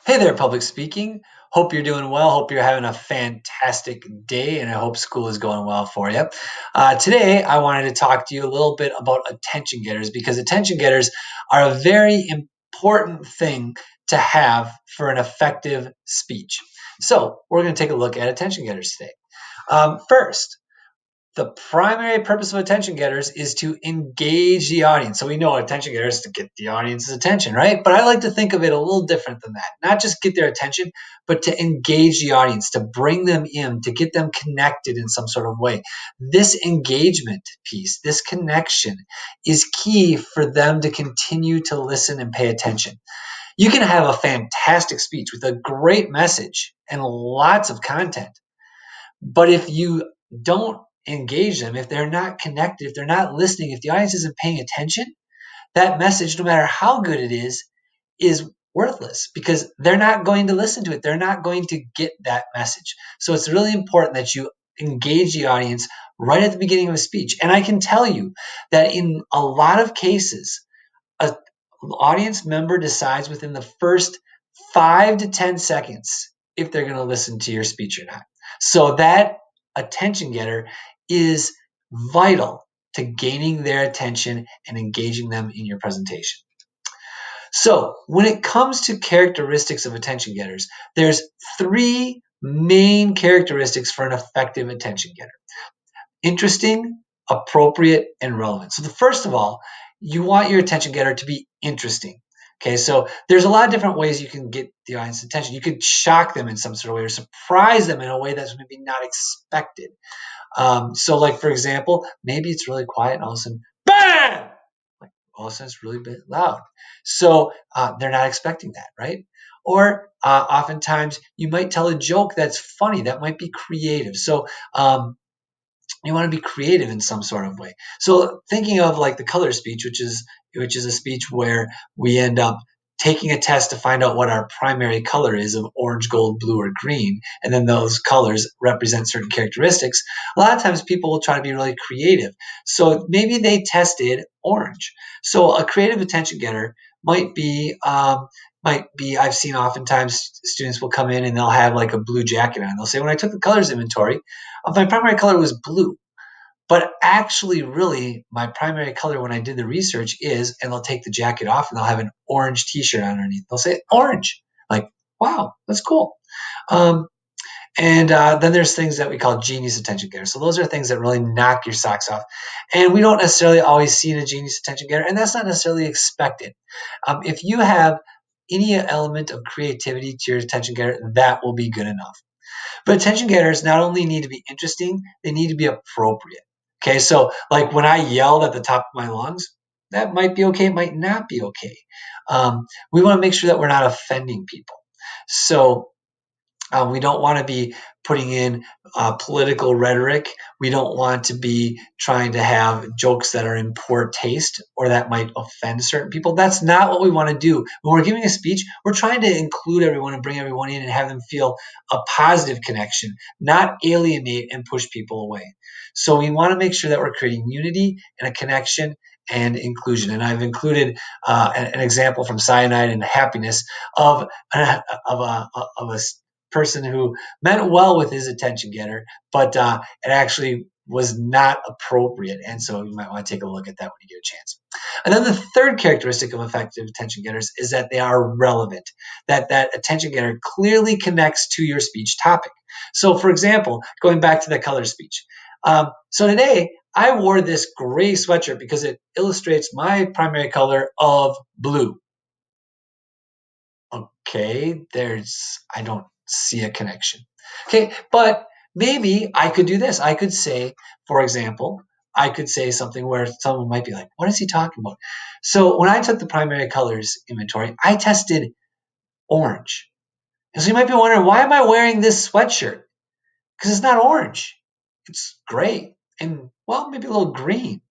Hey there, public speaking. Hope you're doing well. Hope you're having a fantastic day, and I hope school is going well for you. Today, I wanted to talk to you a little bit about attention getters because attention getters are a very important thing to have for an effective speech. So, we're going to take a look at attention getters today. First, the primary purpose of attention getters is to engage the audience. So we know attention getters to get the audience's attention, right? But I like to think of it a little different than that. Not just get their attention, but to engage the audience, to bring them in, to get them connected in some sort of way. This engagement piece, this connection is key for them to continue to listen and pay attention. You can have a fantastic speech with a great message and lots of content, but if you don't engage them, if they're not connected, if they're not listening, if the audience isn't paying attention, that message, no matter how good it is worthless because they're not going to listen to it. They're not going to get that message. So it's really important that you engage the audience right at the beginning of a speech. And I can tell you that in a lot of cases, an audience member decides within the first 5 to 10 seconds if they're going to listen to your speech or not. So that attention getter is vital to gaining their attention and engaging them in your presentation. So when it comes to characteristics of attention getters, there's three main characteristics for an effective attention getter: interesting, appropriate, and relevant. So the first of all, you want your attention getter to be interesting. Okay, so there's a lot of different ways you can get the audience's attention. You could shock them in some sort of way or surprise them in a way that's maybe not expected. So like, for example, maybe it's really quiet and all of a sudden, BAM! Like all of a sudden it's really bit loud. So they're not expecting that, right? Or oftentimes you might tell a joke that's funny, that might be creative. So you want to be creative in some sort of way. So thinking of like the color speech, which is a speech where we end up taking a test to find out what our primary color is of orange, gold, blue, or green, and then those colors represent certain characteristics. A lot of times people will try to be really creative. So maybe they tested orange. So a creative attention getter might be I've seen oftentimes students will come in and they'll have like a blue jacket on. They'll say, when I took the colors inventory, my primary color was blue. But actually, really, my primary color when I did the research is, and they'll take the jacket off and they'll have an orange t-shirt underneath. They'll say orange. Like, wow, that's cool. Um, and then there's things that we call genius attention getters. So those are things that really knock your socks off. And we don't necessarily always see a genius attention getter, and that's not necessarily expected. If you have any element of creativity to your attention getter, that will be good enough. But attention getters not only need to be interesting, they need to be appropriate. Okay, so like when I yelled at the top of my lungs, that might be okay, might not be okay. We want to make sure that we're not offending people. So we don't want to be putting in political rhetoric. We don't want to be trying to have jokes that are in poor taste or that might offend certain people. That's not what we want to do. When we're giving a speech, we're trying to include everyone and bring everyone in and have them feel a positive connection, not alienate and push people away. So we want to make sure that we're creating unity and a connection and inclusion. And I've included an example from Cyanide and Happiness of a person who meant well with his attention getter, but it actually was not appropriate. And so you might want to take a look at that when you get a chance. And then the third characteristic of effective attention getters is that they are relevant, that attention getter clearly connects to your speech topic. So for example, going back to the color speech. So today I wore this gray sweatshirt because it illustrates my primary color of blue. Okay, I don't see a connection. Okay, but maybe I could do this. I could say, for example, I could say something where someone might be like, what is he talking about? So when I took the primary colors inventory, I tested orange. And so you might be wondering, why am I wearing this sweatshirt? Because it's not orange. It's gray and, well, maybe a little green.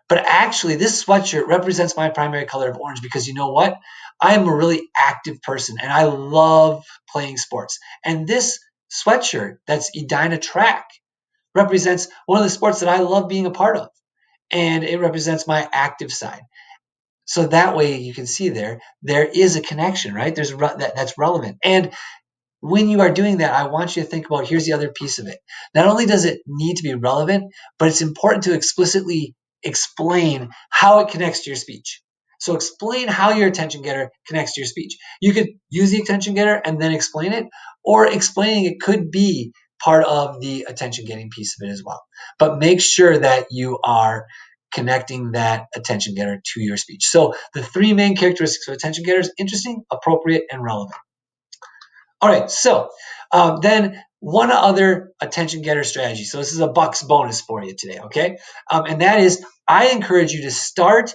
But actually, this sweatshirt represents my primary color of orange because you know what? I'm a really active person and I love playing sports. And this sweatshirt that's Edina Track represents one of the sports that I love being a part of. And it represents my active side. So that way you can see there is a connection, right? That's relevant. And when you are doing that, I want you to think about, here's the other piece of it. Not only does it need to be relevant, but it's important to explicitly explain how it connects to your speech. So explain how your attention getter connects to your speech. You could use the attention getter and then explain it, or explaining it could be part of the attention getting piece of it as well. But make sure that you are connecting that attention getter to your speech. So the three main characteristics of attention getters: interesting, appropriate, and relevant. All right, so then one other attention getter strategy. So this is a Bucks bonus for you today, okay? And that is, I encourage you to start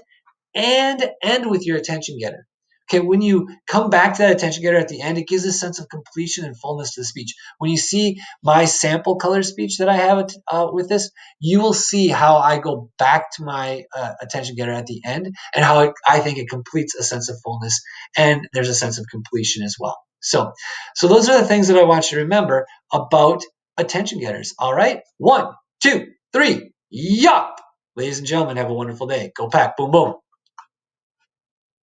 and end with your attention getter. Okay, when you come back to that attention getter at the end, it gives a sense of completion and fullness to the speech. When you see my sample color speech that I have with this, you will see how I go back to my attention getter at the end, and how I think it completes a sense of fullness, and there's a sense of completion as well. So those are the things that I want you to remember about attention getters. All right, 1, 2, 3, yup. Ladies and gentlemen, have a wonderful day. Go Pack. Boom, boom.